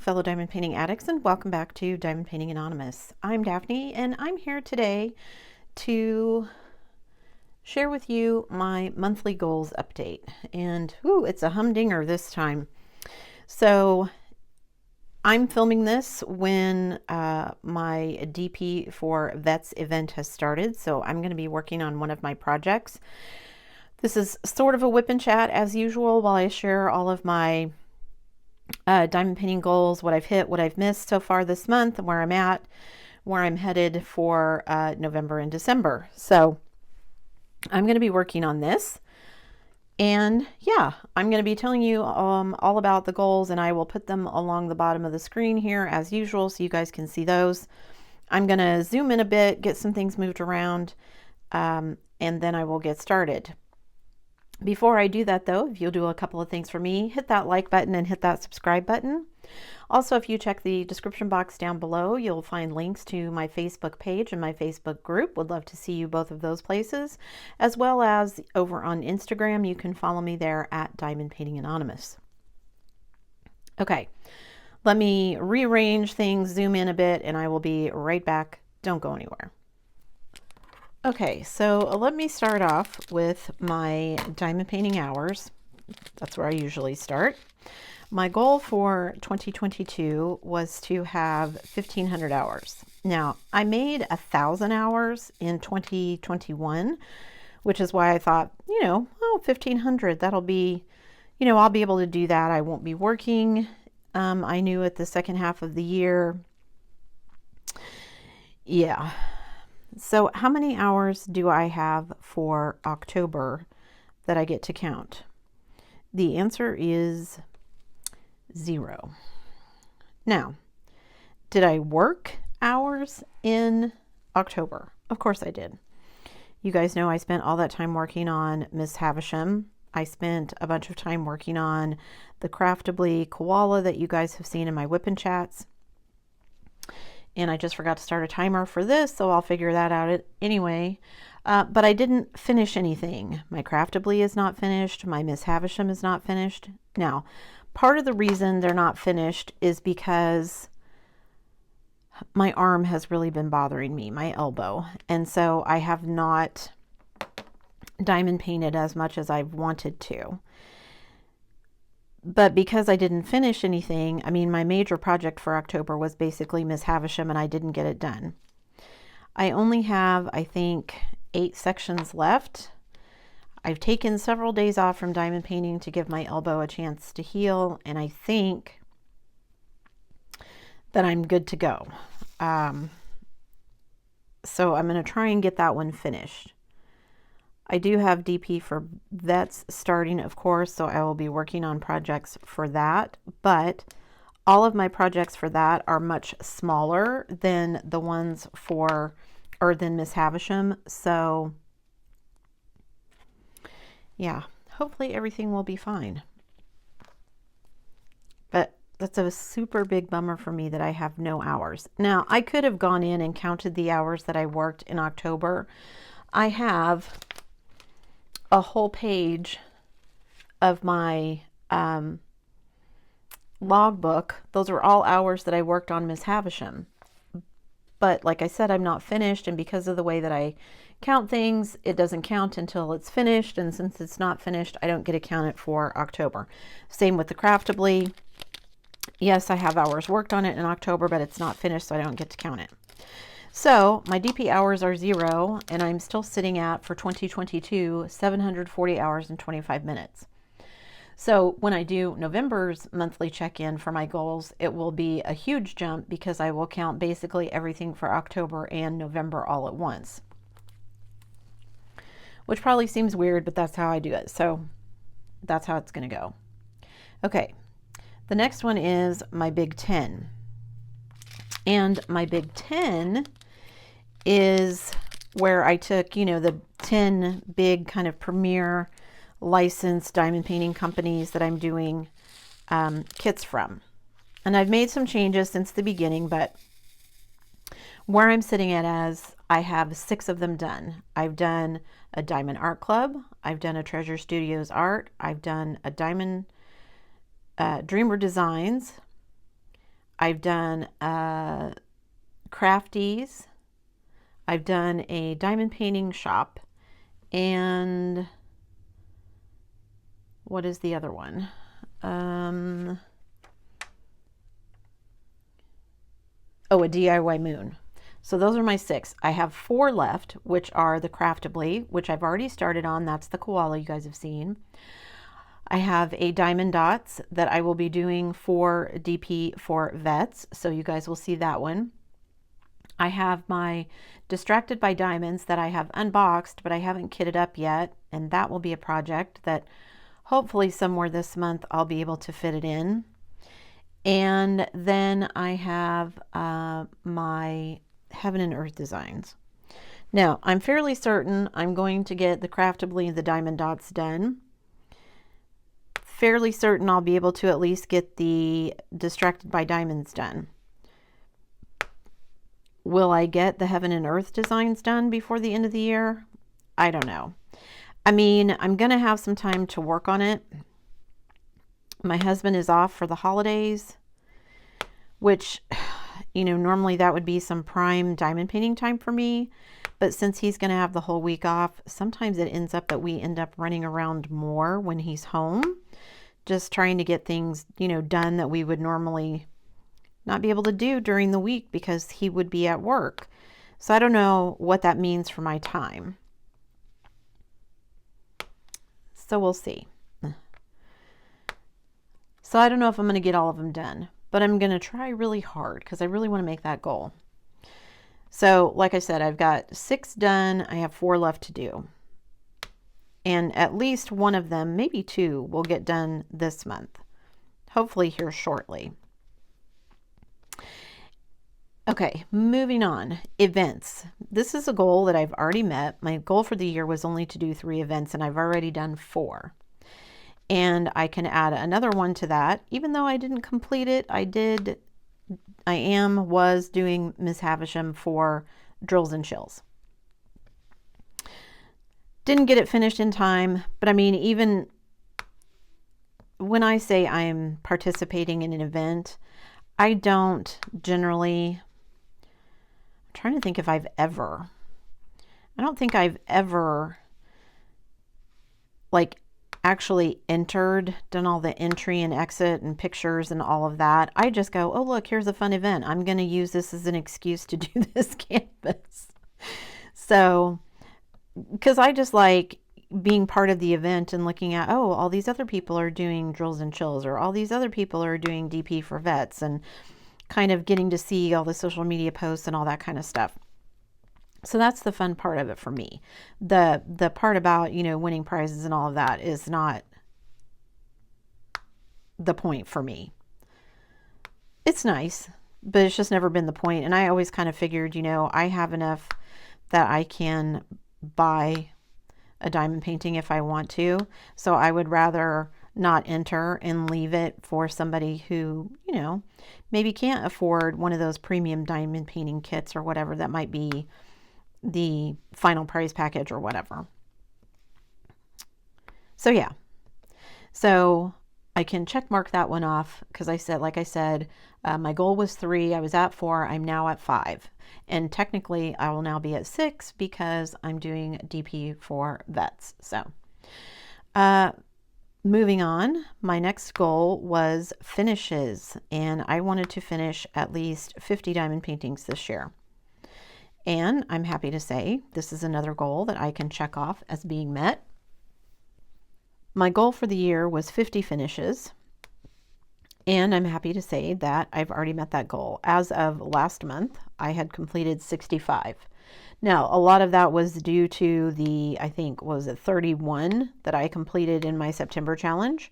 fellow diamond painting addicts, and welcome back to Diamond Painting Anonymous. I'm Daphne, and I'm here today to share with you my monthly goals update. And it's a humdinger this time. So I'm filming this when my dpforvets event has started. So I'm going to be working on one of my projects. This is sort of a whip and chat as usual while I share all of my diamond painting goals, what I've hit, what I've missed so far this month, and where I'm at, where I'm headed for November and December. So I'm going to be working on this, and yeah, I'm going to be telling you all about the goals, and I will put them along the bottom of the screen here as usual so you guys can see those. I'm going to zoom in a bit, get some things moved around, and then I will get started. Before I do that though, if you'll do a couple of things for me, hit that like button and hit that subscribe button. Also, if you check the description box down below, you'll find links to my Facebook page and my Facebook group. Would love to see you both of those places, as well as over on Instagram. You can follow me there at Diamond Painting Anonymous. Okay, let me rearrange things, zoom in a bit, and I will be right back. Don't go anywhere. Okay, so let me start off with my diamond painting hours. That's where I usually start. My goal for 2022 was to have 1,500 hours. Now, I made 1,000 hours in 2021, which is why I thought, 1,500, that'll be, I'll be able to do that. I won't be working. I knew at the second half of the year. Yeah. So how many hours do I have for October that I get to count? The answer is 0. Now, did I work hours in October? Of course I did. You guys know I spent all that time working on Miss Havisham. I spent a bunch of time working on the Craftably koala that you guys have seen in my whip and chats. And I just forgot to start a timer for this, so I'll figure that out anyway. But I didn't finish anything. My Craftably is not finished. My Miss Havisham is not finished. Now, part of the reason they're not finished is because my arm has really been bothering me, my elbow. And so I have not diamond painted as much as I've wanted to. But because I didn't finish anything, my major project for October was basically Miss Havisham, and I didn't get it done. I only have, I think, 8 sections left. I've taken several days off from diamond painting to give my elbow a chance to heal, and I think that I'm good to go. So I'm going to try and get that one finished. I do have dpforvets starting, of course, so I will be working on projects for that, but all of my projects for that are much smaller than the ones than Miss Havisham. So yeah, hopefully everything will be fine. But that's a super big bummer for me that I have no hours. Now, I could have gone in and counted the hours that I worked in October. I have a whole page of my logbook. Those are all hours that I worked on Miss Havisham. But like I said, I'm not finished, and because of the way that I count things, it doesn't count until it's finished, and since it's not finished, I don't get to count it for October. Same with the Craftably. Yes, I have hours worked on it in October, but it's not finished, so I don't get to count it. So my DP hours are 0, and I'm still sitting at, for 2022, 740 hours and 25 minutes. So when I do November's monthly check-in for my goals, it will be a huge jump because I will count basically everything for October and November all at once. Which probably seems weird, but that's how I do it. So that's how it's going to go. Okay, the next one is my Big 10. And my Big 10 is where I took, the 10 big kind of premier licensed diamond painting companies that I'm doing kits from. And I've made some changes since the beginning, but where I'm sitting at as I have 6 of them done. I've done a Diamond Art Club. I've done a Treasure Studios Art. I've done a Diamond Dreamer Designs. I've done crafties. I've done a diamond painting shop. And what is the other one? Oh, a DIY moon. So those are my 6. I have 4 left, which are the Craftably, which I've already started on. That's the koala you guys have seen. I have a diamond dots that I will be doing for dpforvets, so you guys will see that one. I have my Distracted by Diamonds that I have unboxed, but I haven't kitted up yet, and that will be a project that hopefully somewhere this month I'll be able to fit it in. And then I have my Heaven and Earth designs. Now, I'm fairly certain I'm going to get the Craftably and the diamond dots done. Fairly certain I'll be able to at least get the Distracted by Diamonds done. Will I get the Heaven and Earth designs done before the end of the year? I don't know. I mean, I'm going to have some time to work on it. My husband is off for the holidays, which, you know, normally that would be some prime diamond painting time for me. But since he's going to have the whole week off, sometimes it ends up that we end up running around more when he's home, just trying to get things, you know, done that we would normally not be able to do during the week because he would be at work. So I don't know what that means for my time. So we'll see. So I don't know if I'm going to get all of them done, but I'm going to try really hard because I really want to make that goal. So like I said, I've got 6 done. I have 4 left to do. And at least one of them, maybe 2, will get done this month. Hopefully here shortly. Okay, moving on. Events. This is a goal that I've already met. My goal for the year was only to do 3 events, and I've already done 4. And I can add another one to that. Even though I didn't complete it, was doing Miss Havisham for Drills and Chills. Didn't get it finished in time, but I mean, even when I say I'm participating in an event, I don't generally, I'm trying to think if I don't think I've ever like actually done all the entry and exit and pictures and all of that. I just go, oh, look, here's a fun event. I'm going to use this as an excuse to do this canvas. So, because I just like being part of the event and looking at, oh, all these other people are doing Drills and Chills, or all these other people are doing dpforvets, and kind of getting to see all the social media posts and all that kind of stuff. So that's the fun part of it for me. The part about, you know, winning prizes and all of that is not the point for me. It's nice, but it's just never been the point. And I always kind of figured, you know, I have enough that I can buy a diamond painting if I want to. So I would rather not enter and leave it for somebody who, you know, maybe can't afford one of those premium diamond painting kits or whatever that might be the final prize package or whatever. So yeah, so I can check mark that one off because like I said, my goal was 3. I was at 4. I'm now at 5, and technically I will now be at 6 because I'm doing dpforvets. So moving on, my next goal was finishes, and I wanted to finish at least 50 diamond paintings this year. And I'm happy to say this is another goal that I can check off as being met. My goal for the year was 50 finishes, and I'm happy to say that I've already met that goal. As of last month, I had completed 65. Now, a lot of that was due to the, I think, was it 31 that I completed in my September challenge?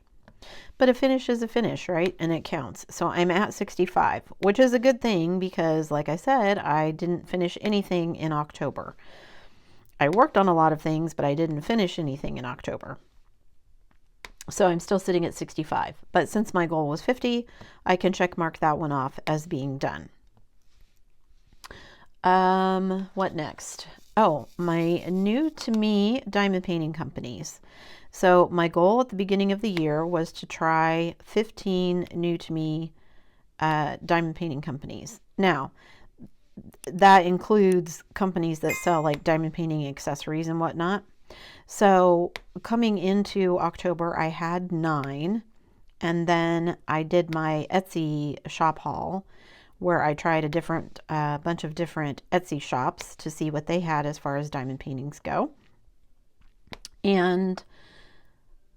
But a finish is a finish, right? And it counts. So I'm at 65, which is a good thing because, like I said, I didn't finish anything in October. I worked on a lot of things, but I didn't finish anything in October. So I'm still sitting at 65. But since my goal was 50, I can check mark that one off as being done. What next? Oh, my new to me diamond painting companies. So my goal at the beginning of the year was to try 15 new to me diamond painting companies. Now, that includes companies that sell like diamond painting accessories and whatnot. So coming into October, I had 9, and then I did my Etsy shop haul where I tried a bunch of different Etsy shops to see what they had as far as diamond paintings go. And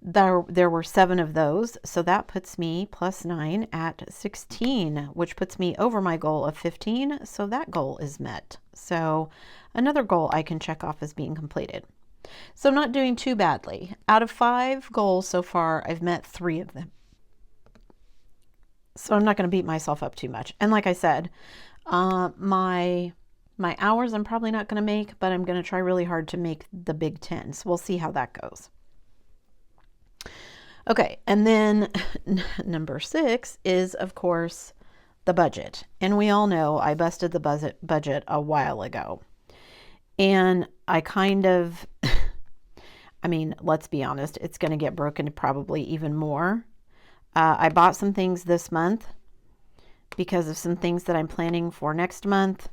there were 7 of those, so that puts me plus 9 at 16, which puts me over my goal of 15, so that goal is met. So another goal I can check off as being completed. So I'm not doing too badly. Out of 5 goals so far, I've met 3 of them. So I'm not going to beat myself up too much. And like I said, my hours I'm probably not going to make, but I'm going to try really hard to make the big 10. So we'll see how that goes. Okay, and then number 6 is, of course, the budget. And we all know I busted the budget a while ago. And I kind of, I mean, let's be honest, it's going to get broken probably even more. I bought some things this month because of some things that I'm planning for next month.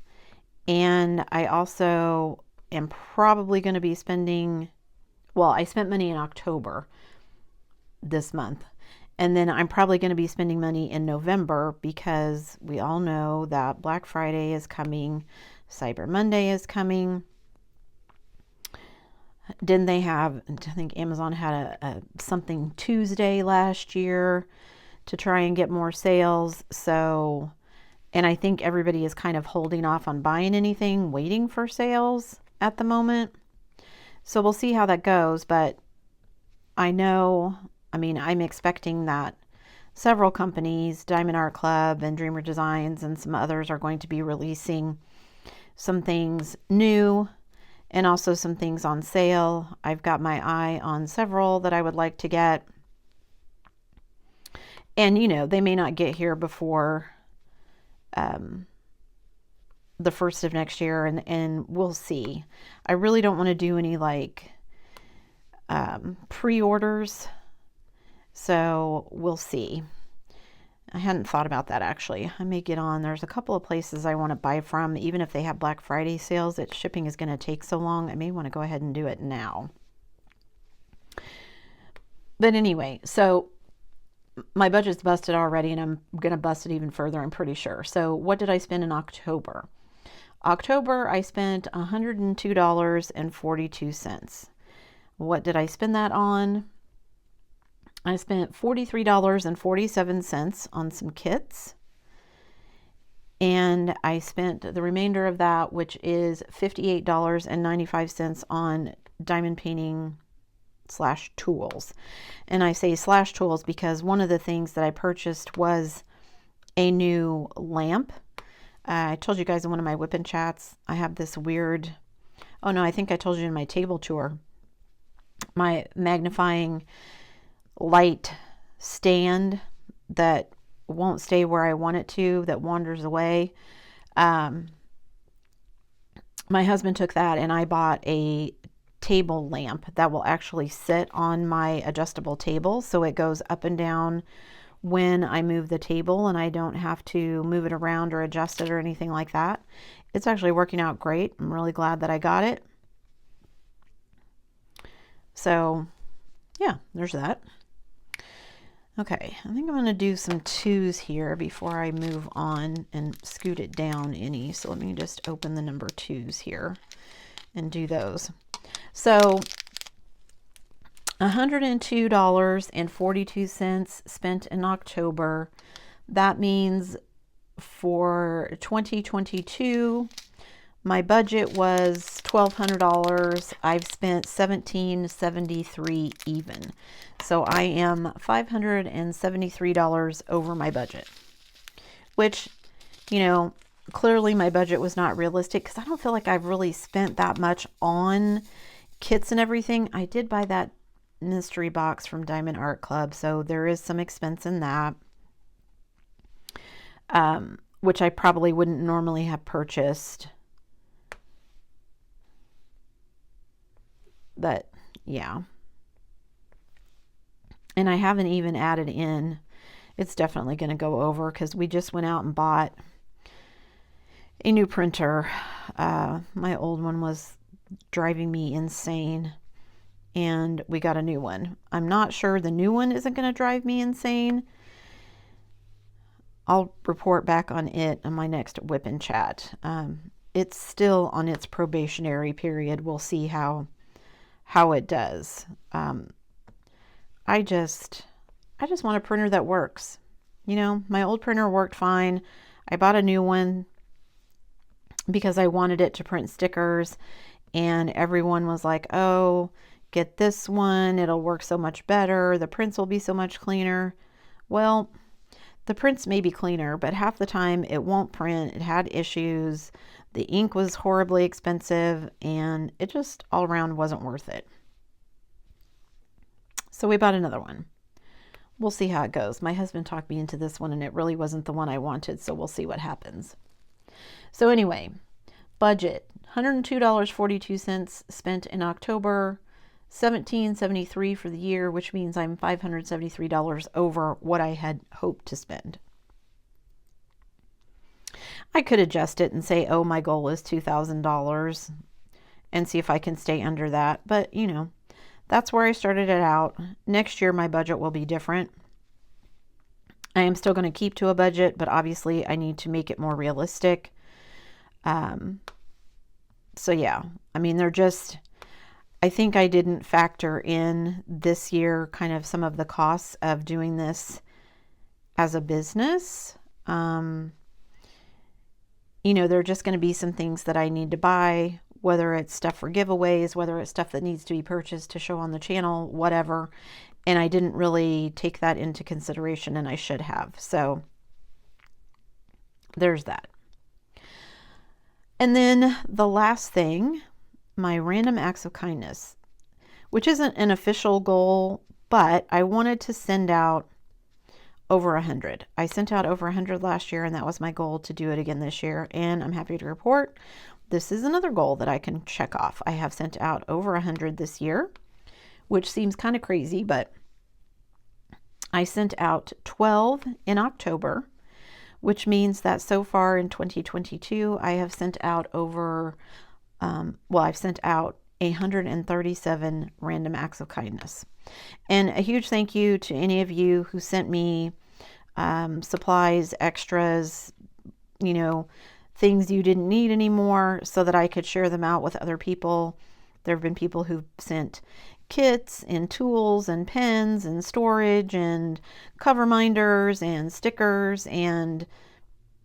And I also am probably going to be spending, well, I spent money in October this month. And then I'm probably going to be spending money in November because we all know that Black Friday is coming, Cyber Monday is coming. Didn't they have, I think Amazon had a something Tuesday last year to try and get more sales. So, and I think everybody is kind of holding off on buying anything, waiting for sales at the moment. So we'll see how that goes. But I know, I mean, I'm expecting that several companies, Diamond Art Club and Dreamer Designs and some others, are going to be releasing some things new and also some things on sale. I've got my eye on several that I would like to get. And, you know, they may not get here before the first of next year, and we'll see. I really don't want to do any like pre-orders. So we'll see. I hadn't thought about that actually. I may get on. There's a couple of places I want to buy from, even if they have Black Friday sales. That shipping is going to take so long. I may want to go ahead and do it now. But anyway, so my budget's busted already, and I'm going to bust it even further, I'm pretty sure. So what did I spend in October? October, I spent $102.42. What did I spend that on? I spent $43.47 on some kits, and I spent the remainder of that, which is $58.95 on diamond painting / tools. And I say / tools because one of the things that I purchased was a new lamp. I told you guys in one of my whip-in chats, I have this weird, oh no, I think I told you in my table tour, my magnifying light stand that won't stay where I want it to, that wanders away. My husband took that, and I bought a table lamp that will actually sit on my adjustable table, so it goes up and down when I move the table, and I don't have to move it around or adjust it or anything like that. It's actually working out great. I'm really glad that I got it. So yeah, there's that. Okay, I think I'm going to do some 2s here before I move on and scoot it down any. So let me just open the number 2s here and do those. So $102.42 spent in October. That means for 2022, my budget was $1,200. I've spent $1,773 even. So I am $573 over my budget, which, you know, clearly my budget was not realistic because I don't feel like I've really spent that much on kits and everything. I did buy that mystery box from Diamond Art Club, so there is some expense in that, which I probably wouldn't normally have purchased. But yeah. And I haven't even added in it's definitely going to go over because we just went out and bought a new printer. My old one was driving me insane, and we got a new one. I'm not sure the new one isn't going to drive me insane. I'll report back on it on my next whip and chat. It's still on its probationary period. We'll see how it does. I just want a printer that works. You know, my old printer worked fine. I bought a new one because I wanted it to print stickers, and everyone was like, oh, get this one. It'll work so much better. The prints will be so much cleaner. Well, the prints may be cleaner, but half the time it won't print. It had issues. The ink was horribly expensive, and it just all around wasn't worth it. So we bought another one. We'll see how it goes. My husband talked me into this one, and it really wasn't the one I wanted, so we'll see what happens. So anyway, budget, $102.42 spent in October, $17.73 for the year, which means I'm $573 over what I had hoped to spend. I could adjust it and say, oh, my goal is $2,000 and see if I can stay under that. But, you know, that's where I started it out. Next year, my budget will be different. I am still going to keep to a budget, but obviously I need to make it more realistic. So yeah, I mean, I think I didn't factor in this year kind of some of the costs of doing this as a business. You know, there are just going to be some things that I need to buy, whether it's stuff for giveaways, whether it's stuff that needs to be purchased to show on the channel, whatever. And I didn't really take that into consideration, and I should have. So there's that. And then the last thing, my random acts of kindness, which isn't an official goal, but I wanted to send out over 100. I sent out over 100 last year, and that was my goal to do it again this year. And I'm happy to report this is another goal that I can check off. I have sent out over 100 this year, which seems kind of crazy, but I sent out 12 in October, which means that so far in 2022, I have sent out I've sent out 137 random acts of kindness. And a huge thank you to any of you who sent me supplies, extras, you know, things you didn't need anymore so that I could share them out with other people. There have been people who've sent kits and tools and pens and storage and cover minders and stickers, and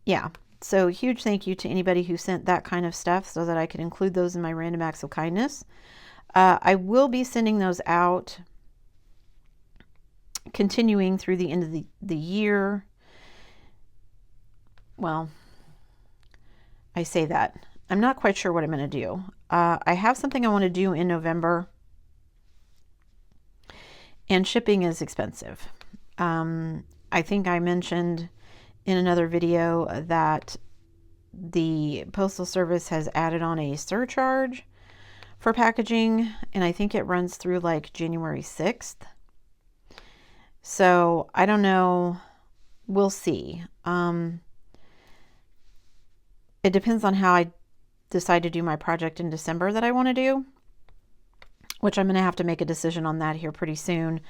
yeah, so huge thank you to anybody who sent that kind of stuff so that I could include those in my random acts of kindness. I will be sending those out continuing through the end of the year. Well, I say that. I'm not quite sure what I'm going to do. I have something I want to do in November, and shipping is expensive. I think I mentioned in another video that the Postal Service has added on a surcharge for packaging, and I think it runs through like January 6th. So I don't know. We'll see. It depends on how I decide to do my project in December that I want to do, which I'm going to have to make a decision on that here pretty soon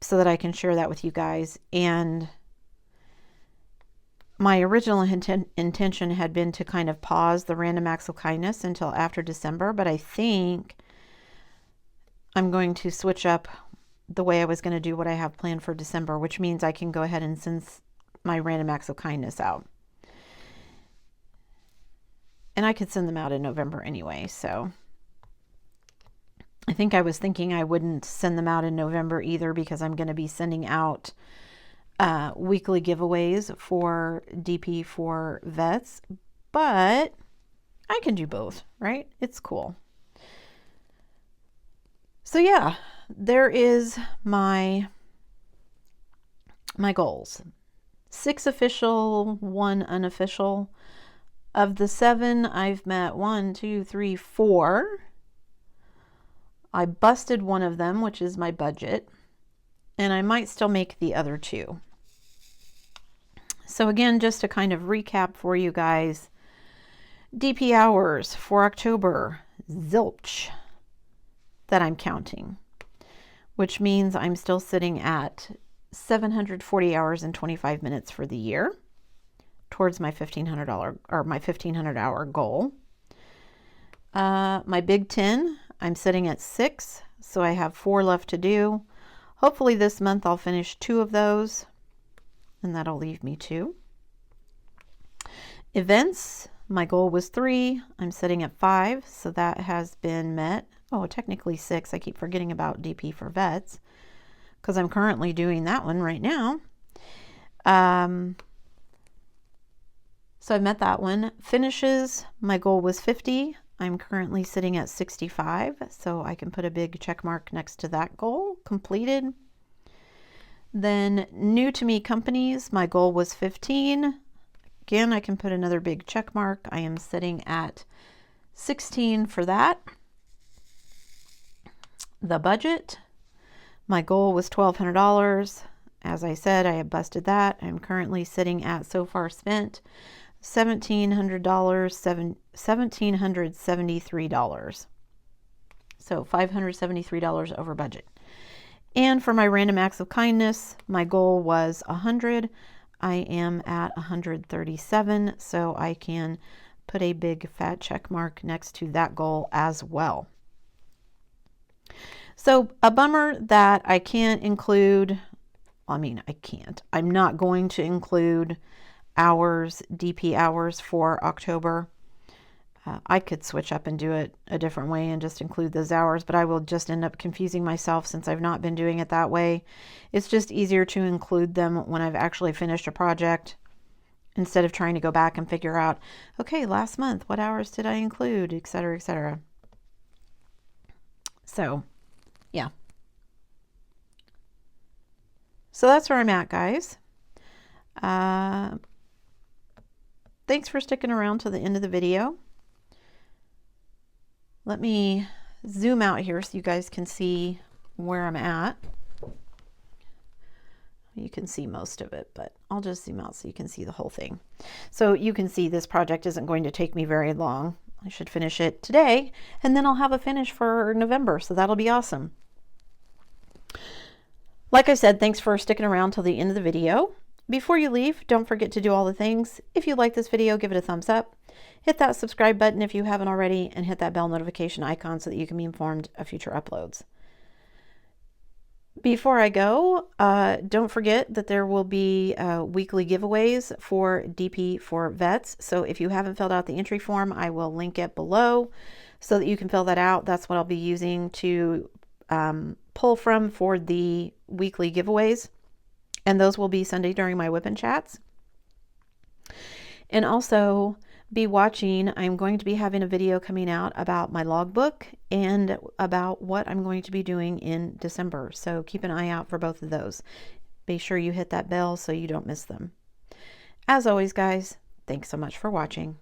so that I can share that with you guys. And my original intention had been to kind of pause the random acts of kindness until after December, but I think I'm going to switch up the way I was going to do what I have planned for December, which means I can go ahead and send my random acts of kindness out. And I could send them out in November anyway, so I think I was thinking I wouldn't send them out in November either because I'm going to be sending out weekly giveaways for dpforvets, but I can do both, right? It's cool. So yeah, there is my goals. 6 official, 1 unofficial. Of the 7, I've met 1, 2, 3, 4. I busted one of them, which is my budget, and I might still make the other 2. So again, just to kind of recap for you guys, DP hours for October, zilch that I'm counting, which means I'm still sitting at 740 hours and 25 minutes for the year towards my $1,500 or my 1,500 hour goal. My big 10, I'm sitting at 6, so I have 4 left to do. Hopefully this month I'll finish 2 of those, and that'll leave me 2. Events, my goal was 3. I'm sitting at 5, so that has been met. Oh, technically 6. I keep forgetting about dpforvets because I'm currently doing that one right now. So I met that one. Finishes, my goal was 50. I'm currently sitting at 65, so I can put a big check mark next to that goal, completed. Then new to me companies, my goal was 15. Again, I can put another big check mark. I am sitting at 16 for that. The budget, my goal was $1,200. As I said, I have busted that. I'm currently sitting at, so far spent, $1,773. So $573 over budget. And for my random acts of kindness, my goal was 100. I am at 137, so I can put a big fat check mark next to that goal as well. So a bummer that I can't include, I'm not going to include hours, DP hours for October. I could switch up and do it a different way and just include those hours, but I will just end up confusing myself since I've not been doing it that way. It's just easier to include them when I've actually finished a project instead of trying to go back and figure out, okay, last month, what hours did I include, etc., etc. So, yeah. So that's where I'm at, guys. Thanks for sticking around to the end of the video. Let me zoom out here so you guys can see where I'm at. You can see most of it, but I'll just zoom out so you can see the whole thing. So you can see this project isn't going to take me very long. I should finish it today, and then I'll have a finish for November, so that'll be awesome. Like I said, thanks for sticking around till the end of the video. Before you leave, don't forget to do all the things. If you like this video, give it a thumbs up. Hit that subscribe button if you haven't already, and hit that bell notification icon so that you can be informed of future uploads. Before I go, don't forget that there will be weekly giveaways for dpforvets. So if you haven't filled out the entry form, I will link it below so that you can fill that out. That's what I'll be using to pull from for the weekly giveaways. And those will be Sunday during my whip and chats. And also be watching. I'm going to be having a video coming out about my logbook and about what I'm going to be doing in December. So keep an eye out for both of those. Be sure you hit that bell so you don't miss them. As always, guys, thanks so much for watching.